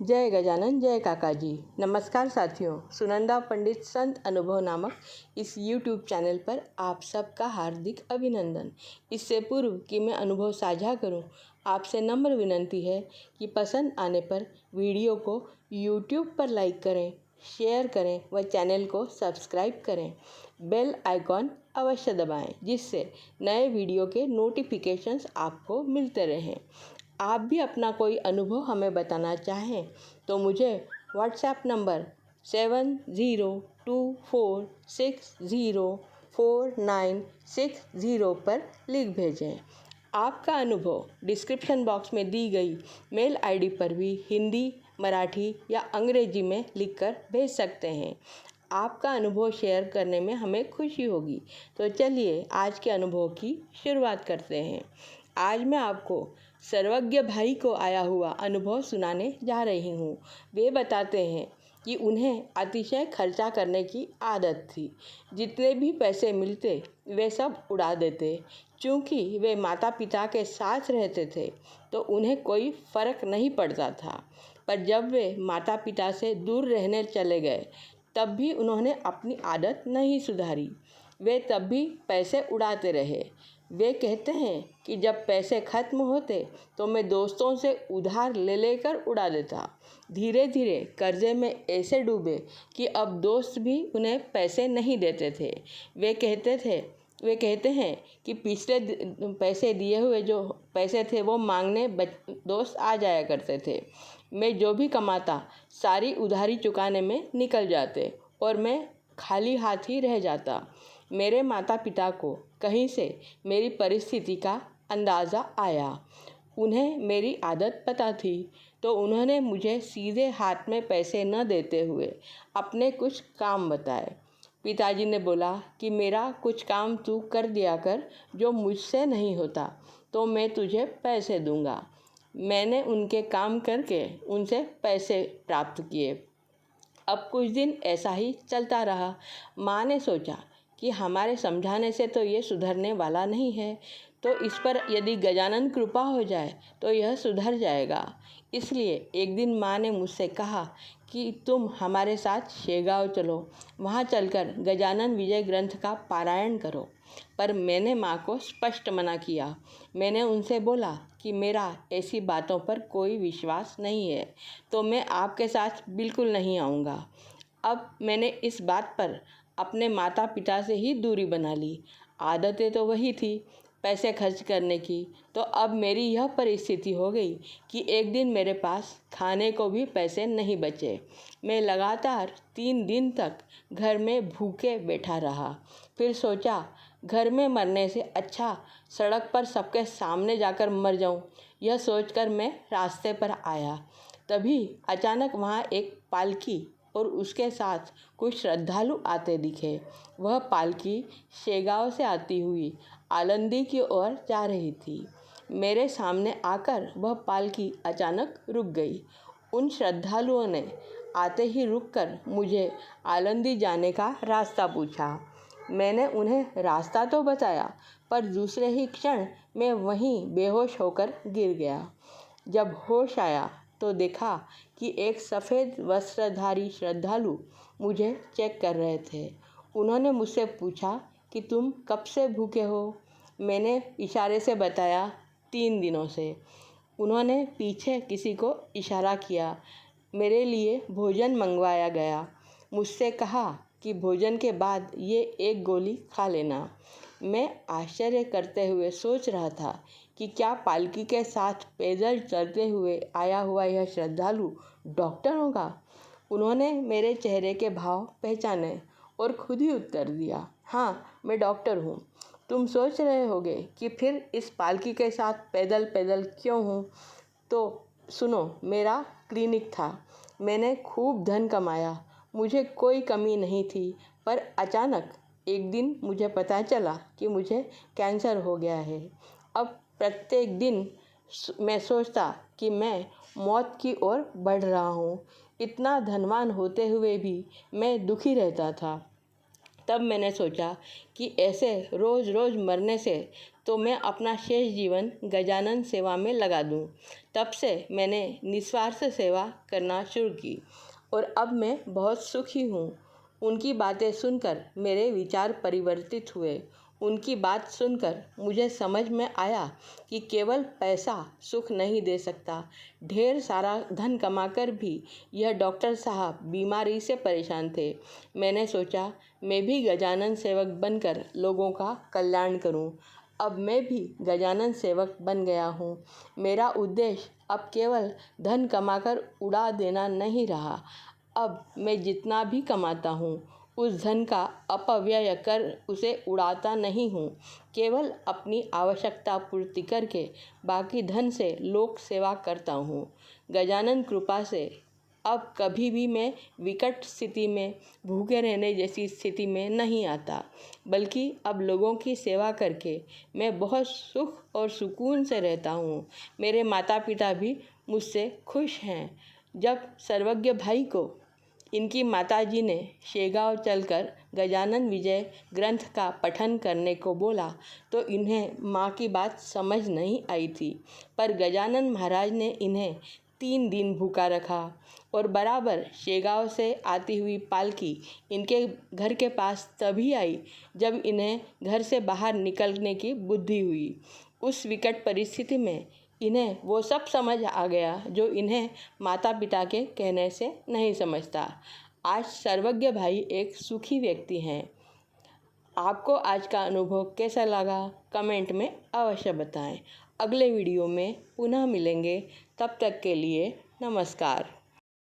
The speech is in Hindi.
जय गजानन जय काका जी। नमस्कार साथियों, सुनंदा पंडित संत अनुभव नामक इस YouTube चैनल पर आप सबका हार्दिक अभिनंदन। इससे पूर्व कि मैं अनुभव साझा करूं, आपसे नम्र विनंती है कि पसंद आने पर वीडियो को YouTube पर लाइक करें, शेयर करें व चैनल को सब्सक्राइब करें। बेल आइकॉन अवश्य दबाएं, जिससे नए वीडियो के नोटिफिकेशंस आपको मिलते रहें। आप भी अपना कोई अनुभव हमें बताना चाहें तो मुझे व्हाट्सएप नंबर 7024604960 पर लिख भेजें। आपका अनुभव डिस्क्रिप्शन बॉक्स में दी गई मेल आईडी पर भी हिंदी, मराठी या अंग्रेजी में लिखकर भेज सकते हैं। आपका अनुभव शेयर करने में हमें खुशी होगी। तो चलिए आज के अनुभव की शुरुआत करते हैं। आज मैं आपको सर्वज्ञ भाई को आया हुआ अनुभव सुनाने जा रही हूँ। वे बताते हैं कि उन्हें अतिशय खर्चा करने की आदत थी। जितने भी पैसे मिलते वे सब उड़ा देते। चूँकि वे माता पिता के साथ रहते थे तो उन्हें कोई फ़र्क नहीं पड़ता था, पर जब वे माता पिता से दूर रहने चले गए तब भी उन्होंने अपनी आदत नहीं सुधारी। वे तब भी पैसे उड़ाते रहे। वे कहते हैं कि जब पैसे ख़त्म होते तो मैं दोस्तों से उधार ले लेकर उड़ा देता। धीरे धीरे कर्जे में ऐसे डूबे कि अब दोस्त भी उन्हें पैसे नहीं देते थे। वे कहते हैं कि पिछले पैसे दिए हुए जो पैसे थे वो मांगने दोस्त आ जाया करते थे। मैं जो भी कमाता सारी उधारी चुकाने में निकल जाते और मैं खाली हाथ ही रह जाता। मेरे माता पिता को कहीं से मेरी परिस्थिति का अंदाज़ा आया। उन्हें मेरी आदत पता थी तो उन्होंने मुझे सीधे हाथ में पैसे न देते हुए अपने कुछ काम बताए। पिताजी ने बोला कि मेरा कुछ काम तू कर दिया कर, जो मुझसे नहीं होता तो मैं तुझे पैसे दूंगा। मैंने उनके काम करके उनसे पैसे प्राप्त किए। अब कुछ दिन ऐसा ही चलता रहा। माँ ने सोचा कि हमारे समझाने से तो ये सुधरने वाला नहीं है, तो इस पर यदि गजानन कृपा हो जाए तो यह सुधर जाएगा। इसलिए एक दिन माँ ने मुझसे कहा कि तुम हमारे साथ शेगांव चलो, वहाँ चलकर गजानन विजय ग्रंथ का पारायण करो। पर मैंने माँ को स्पष्ट मना किया। मैंने उनसे बोला कि मेरा ऐसी बातों पर कोई विश्वास नहीं है, तो मैं आपके साथ बिल्कुल नहीं आऊँगा। अब मैंने इस बात पर अपने माता पिता से ही दूरी बना ली। आदतें तो वही थी, पैसे खर्च करने की। तो अब मेरी यह परिस्थिति हो गई कि एक दिन मेरे पास खाने को भी पैसे नहीं बचे। मैं लगातार 3 दिन तक घर में भूखे बैठा रहा। फिर सोचा घर में मरने से अच्छा सड़क पर सबके सामने जाकर मर जाऊं। यह सोचकर मैं रास्ते पर आया। तभी अचानक वहाँ एक पालकी और उसके साथ कुछ श्रद्धालु आते दिखे। वह पालकी शेगांव से आती हुई आलंदी की ओर जा रही थी। मेरे सामने आकर वह पालकी अचानक रुक गई। उन श्रद्धालुओं ने आते ही रुककर मुझे आलंदी जाने का रास्ता पूछा। मैंने उन्हें रास्ता तो बताया, पर दूसरे ही क्षण मैं वहीं बेहोश होकर गिर गया। जब होश आया तो देखा कि एक सफ़ेद वस्त्रधारी श्रद्धालु मुझे चेक कर रहे थे। उन्होंने मुझसे पूछा कि तुम कब से भूखे हो? मैंने इशारे से बताया 3 दिनों से। उन्होंने पीछे किसी को इशारा किया। मेरे लिए भोजन मंगवाया गया। मुझसे कहा कि भोजन के बाद ये एक गोली खा लेना। मैं आश्चर्य करते हुए सोच रहा था कि क्या पालकी के साथ पैदल चलते हुए आया हुआ यह श्रद्धालु डॉक्टर होगा? उन्होंने मेरे चेहरे के भाव पहचाने और खुद ही उत्तर दिया, हाँ मैं डॉक्टर हूँ। तुम सोच रहे होगे कि फिर इस पालकी के साथ पैदल पैदल क्यों हूँ? तो सुनो, मेरा क्लिनिक था। मैंने खूब धन कमाया, मुझे कोई कमी नहीं थी। पर अचानक एक दिन मुझे पता चला कि मुझे कैंसर हो गया है। अब प्रत्येक दिन मैं सोचता कि मैं मौत की ओर बढ़ रहा हूँ। इतना धनवान होते हुए भी मैं दुखी रहता था। तब मैंने सोचा कि ऐसे रोज़ रोज़ मरने से तो मैं अपना शेष जीवन गजानन सेवा में लगा दूं। तब से मैंने निस्वार्थ सेवा करना शुरू की और अब मैं बहुत सुखी हूँ। उनकी बातें सुनकर मेरे विचार परिवर्तित हुए। उनकी बात सुनकर मुझे समझ में आया कि केवल पैसा सुख नहीं दे सकता। ढेर सारा धन कमाकर भी यह डॉक्टर साहब बीमारी से परेशान थे। मैंने सोचा मैं भी गजानन सेवक बनकर लोगों का कल्याण करूं। अब मैं भी गजानन सेवक बन गया हूं। मेरा उद्देश्य अब केवल धन कमाकर उड़ा देना नहीं रहा। अब मैं जितना भी कमाता हूँ उस धन का अपव्यय कर उसे उड़ाता नहीं हूँ। केवल अपनी आवश्यकता पूर्ति करके बाकी धन से लोक सेवा करता हूँ। गजानन कृपा से अब कभी भी मैं विकट स्थिति में भूखे रहने जैसी स्थिति में नहीं आता, बल्कि अब लोगों की सेवा करके मैं बहुत सुख और सुकून से रहता हूँ। मेरे माता पिता भी मुझसे खुश हैं। जब सर्वज्ञ भाई को इनकी माताजी ने शेगांव चलकर गजानन विजय ग्रंथ का पठन करने को बोला तो इन्हें माँ की बात समझ नहीं आई थी, पर गजानन महाराज ने इन्हें 3 दिन भूखा रखा और बराबर शेगांव से आती हुई पालकी इनके घर के पास तभी आई जब इन्हें घर से बाहर निकलने की बुद्धि हुई। उस विकट परिस्थिति में इन्हें वो सब समझ आ गया जो इन्हें माता पिता के कहने से नहीं समझता। आज सर्वज्ञ भाई एक सुखी व्यक्ति हैं। आपको आज का अनुभव कैसा लगा कमेंट में अवश्य बताएं। अगले वीडियो में पुनः मिलेंगे, तब तक के लिए नमस्कार।